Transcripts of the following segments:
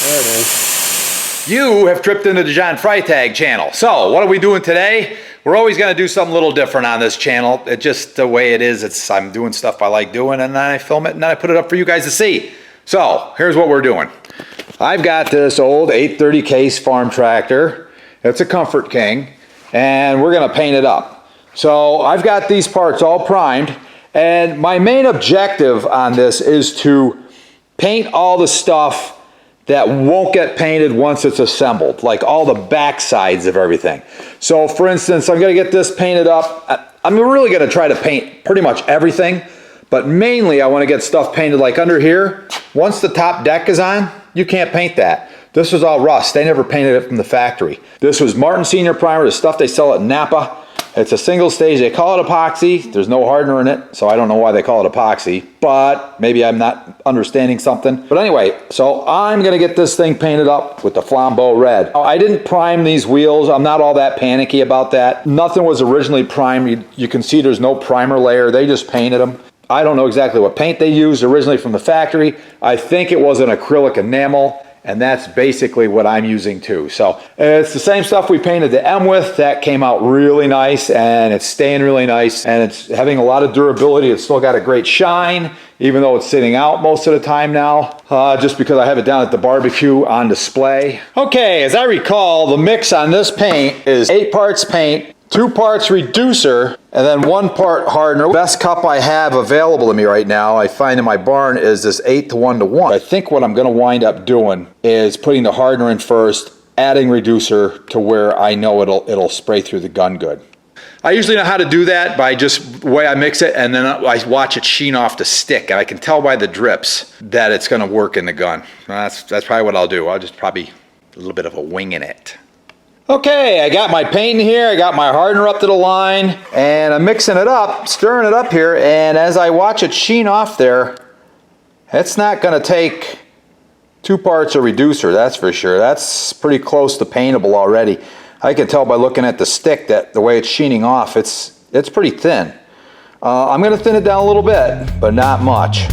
There it is. You have tripped into the John Freitag channel. So what are we doing today? We're always going to do something a little different on this channel. It's just the way it is. I'm doing stuff I like doing, and then I film it, and then I put it up for you guys to see. So here's what we're doing. I've got this old 830 Case farm tractor. It's a Comfort King, and we're going to paint it up. So I've got these parts all primed, and my main objective on this is to paint all the stuff that won't get painted once it's assembled, like all the back sides of everything. So for instance, I'm gonna get this painted up. I'm really gonna try to paint pretty much everything, but mainly I wanna get stuff painted like under here. Once the top deck is on, you can't paint that. This was all rust. They never painted it from the factory. This was Martin Senior Primer, the stuff they sell at Napa. It's a single stage. They call it epoxy. There's no hardener in it, so I don't know why they call it epoxy, but maybe I'm not understanding something. But anyway, so I'm gonna get this thing painted up with the Flambeau red. I didn't prime these wheels. I'm not all that panicky about that. Nothing was originally primed. You can see there's no primer layer. They just painted them. I don't know exactly what paint they used originally from the factory. I think it was an acrylic enamel, and that's basically what I'm using too. So it's the same stuff we painted the M with. That came out really nice, and it's staying really nice, and it's having a lot of durability. It's still got a great shine, even though it's sitting out most of the time now, just because I have it down at the barbecue on display. Okay, as I recall, the mix on this paint is 8 parts paint, 2 parts reducer, and then 1 part hardener. Best cup I have available to me right now, I find in my barn, is this 8:1:1. I think what I'm gonna wind up doing is putting the hardener in first, adding reducer to where I know it'll spray through the gun good. I usually know how to do that by just the way I mix it, and then I watch it sheen off the stick, and I can tell by the drips that it's gonna work in the gun. That's probably what I'll do. I'll just probably a little bit of a wing in it. Okay, I got my paint in here, I got my hardener up to the line, and I'm mixing it up, stirring it up here, and as I watch it sheen off there, it's not gonna take 2 parts of reducer, that's for sure. That's pretty close to paintable already. I can tell by looking at the stick that the way it's sheening off, it's pretty thin. I'm gonna thin it down a little bit, but not much.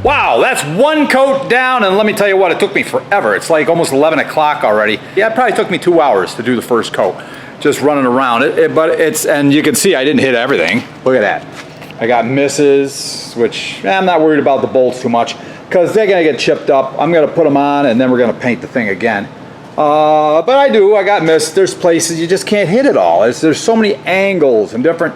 Wow, that's 1 coat down, and let me tell you what, it took me forever. It's like almost 11 o'clock already. Yeah, it probably took me 2 hours to do the first coat, just running around. And you can see I didn't hit everything. Look at that. I got misses, which I'm not worried about the bolts too much, because they're gonna get chipped up. I'm gonna put them on, and then we're gonna paint the thing again. But I got missed. There's places you just can't hit it all. There's so many angles and different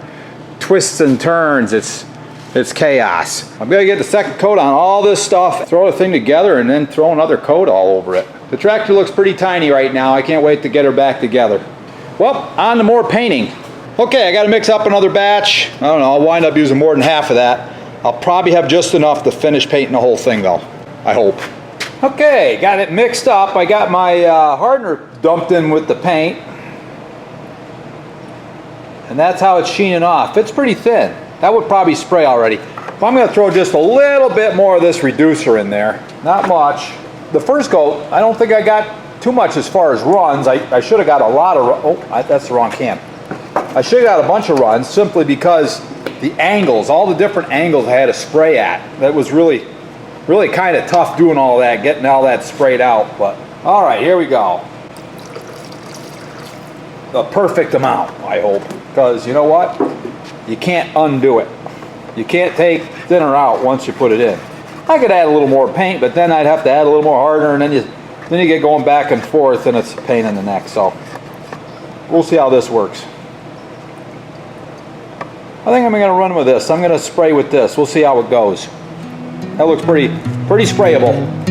twists and turns. It's chaos. I'm gonna get the second coat on all this stuff, throw the thing together, and then throw another coat all over it. The tractor looks pretty tiny right now. I can't wait to get her back together. Well, on to more painting. Okay, I gotta mix up another batch. I don't know, I'll wind up using more than half of that. I'll probably have just enough to finish painting the whole thing though, I hope. Okay, got it mixed up. I got my hardener dumped in with the paint. And that's how it's sheening off. It's pretty thin. That would probably spray already. I'm going to throw just a little bit more of this reducer in there. Not much. The first coat, I don't think I got too much as far as runs. I should have got a lot of, that's the wrong can. I should have got a bunch of runs simply because the angles, all the different angles I had to spray at. That was really kind of tough doing all that, getting all that sprayed out. But all right, here we go. The perfect amount, I hope. Because you know what? You can't undo it. You can't take thinner out once you put it in. I could add a little more paint, but then I'd have to add a little more hardener, and then you get going back and forth, and it's a pain in the neck. So we'll see how this works. I think I'm going to run with this. I'm going to spray with this. We'll see how it goes. That looks pretty sprayable.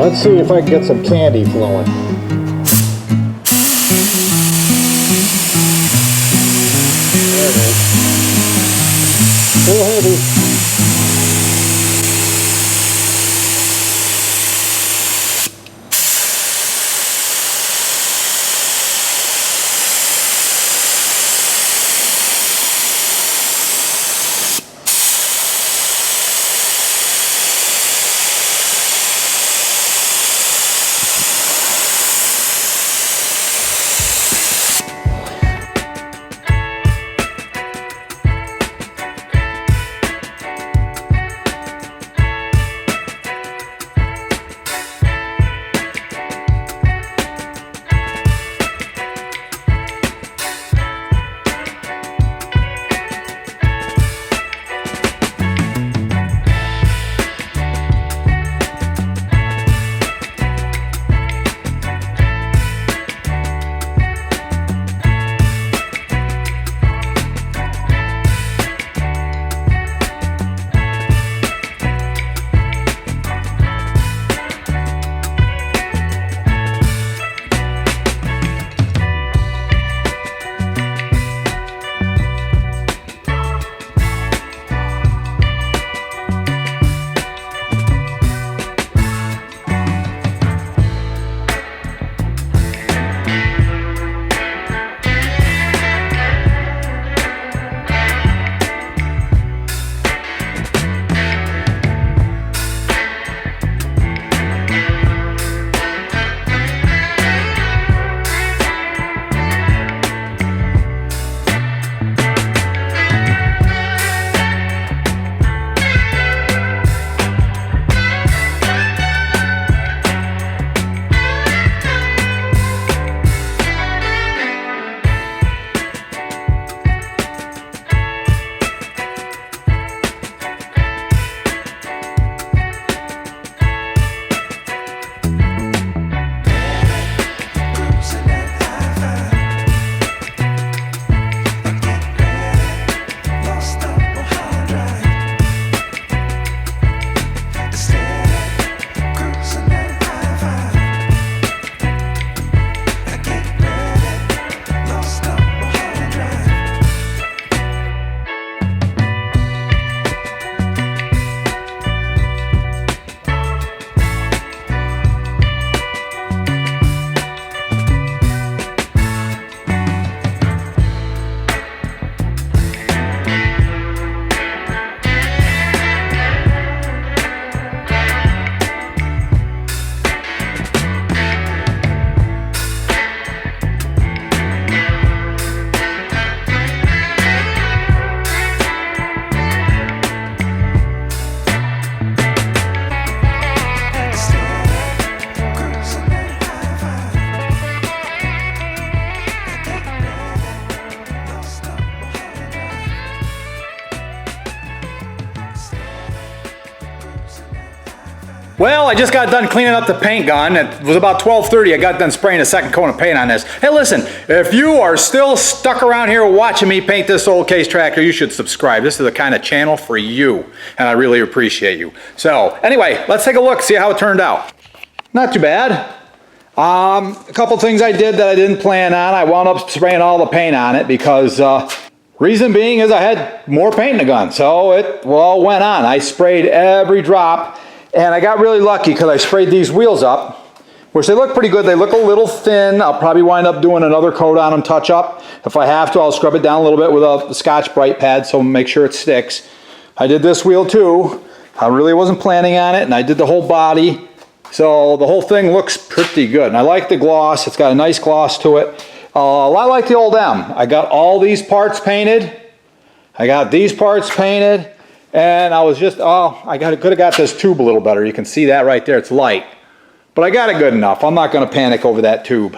let's see if I can get some candy flowing. There it is. Still heavy. Well, I just got done cleaning up the paint gun. It was about 12:30. I got done spraying a second coat of paint on this. Hey, listen, if you are still stuck around here watching me paint this old Case tractor, you should subscribe. This is the kind of channel for you, and I really appreciate you. So, anyway, let's take a look, see how it turned out. Not too bad. A couple things I did that I didn't plan on. I wound up spraying all the paint on it because reason being is I had more paint in the gun, so it all went on. I sprayed every drop. And I got really lucky because I sprayed these wheels up, which they look pretty good. They look a little thin. I'll probably wind up doing another coat on them, touch up. If I have to, I'll scrub it down a little bit with a Scotch Brite pad so make sure it sticks. I did this wheel too. I really wasn't planning on it, and I did the whole body. So the whole thing looks pretty good. And I like the gloss. It's got a nice gloss to it. A lot like the old M. I got all these parts painted. I got these parts painted. And I was just, could have got this tube a little better. You can see that right there, it's light. But I got it good enough. I'm not gonna panic over that tube.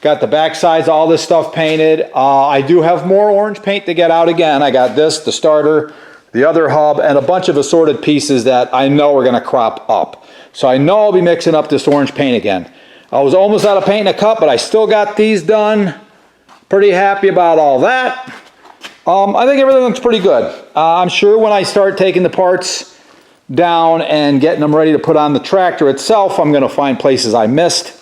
Got the back sides, all this stuff painted. I do have more orange paint to get out again. I got this, the starter, the other hub, and a bunch of assorted pieces that I know are gonna crop up. So I know I'll be mixing up this orange paint again. I was almost out of paint in a cup, but I still got these done. Pretty happy about all that. I think everything looks pretty good. I'm sure when I start taking the parts down and getting them ready to put on the tractor itself. I'm gonna find places I missed.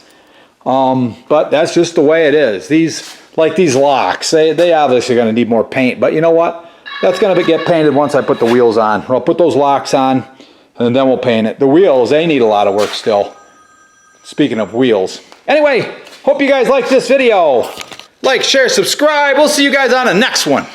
But that's just the way it is. These locks, they obviously are gonna need more paint, but you know what? That's gonna get painted once I put the wheels on. I'll put those locks on and then we'll paint it. The wheels, they need a lot of work still. Speaking of wheels. Anyway, hope you guys like this video. Like, share, subscribe. We'll see you guys on the next one.